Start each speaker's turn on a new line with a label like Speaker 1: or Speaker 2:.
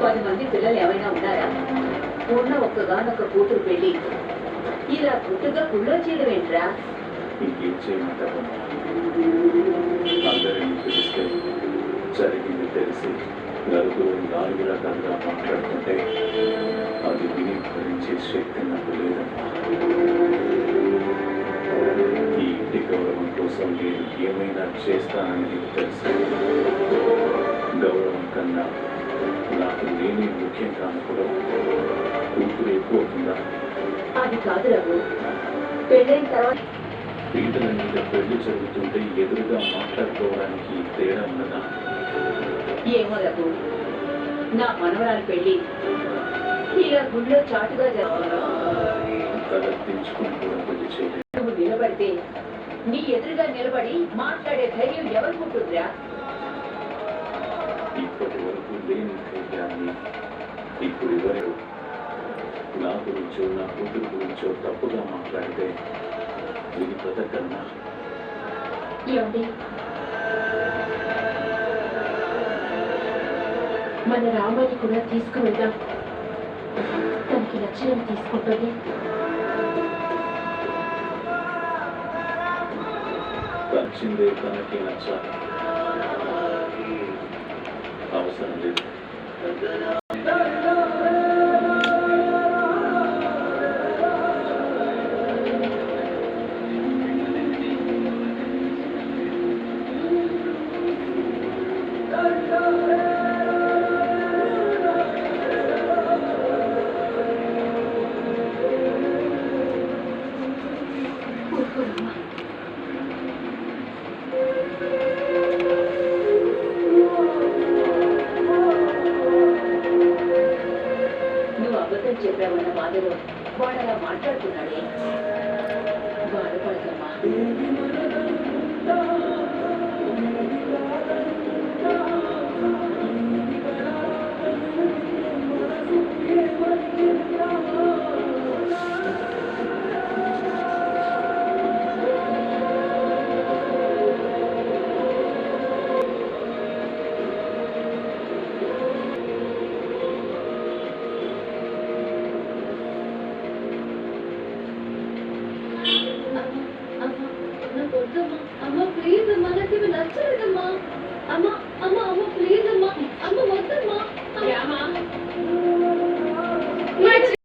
Speaker 1: 10 మంది పిల్లలు ఏమైనా ఉన్నారా? ఉన్న ఒక్కగానొక్క కూతురు పెళ్లి ఇలా గుట్టుగా గుళ్ళో చేయడం ఏంట్రా?
Speaker 2: ఇంకేం చేయమంటారు? అందరినీ పిలిస్తే జరిగింది తెలిసి నలుగురు 4 రకాలుగా మాట్లాడుతుంటే అది విని భరించే శక్తి నాకు లేదమ్మా. ఈ ఇంటి గౌరవం కోసం నేను ఏమైనా చేస్తానని నీకు తెలుసు. గౌరవం కన్నా నాకు నేనే ముఖ్యం కానప్పుడు కూతురు ఎక్కువ అవుతుందా?
Speaker 1: అది కాదు రఘు, పెళ్ళైన తర్వాత
Speaker 2: పీటల మీద పెళ్లి జరుగుతుంటే ఎదురుగా మాట్లాడుకోవడానికి తేడా ఉన్నదా?
Speaker 1: ఏమో రఘు, నా మనవరాలి పెళ్లి ఇలా గుళ్ళో చాటుగా
Speaker 2: తలెత్తించుకుని కూడా పెళ్లి చేయలేదు.
Speaker 1: నువ్వు నిలబడితే నీ ఎదురుగా నిలబడి మాట్లాడే ధైర్యం ఎవరుకుంటుందిరా?
Speaker 2: ఇప్పటి వరకు లేని ధైర్యాన్ని ఇప్పుడు ఎవరు నా గురించో నా కూతురు గురించో తప్పుగా మాట్లాడితే ఇది బ్రతకన్నా.
Speaker 1: ఏమండి, మన రామాన్ని కూడా తీసుకువెళ్దాం. తనకి నచ్చినవి తీసుకుంటుంది.
Speaker 2: నచ్చిందే తనకి నచ్చాలి, అవసరం లేదు.
Speaker 1: నువ్వు అబద్ధం చెప్పావన్న బాధలో వాడు అలా మాట్లాడుతున్నాడే. బాధపడకమ్మా.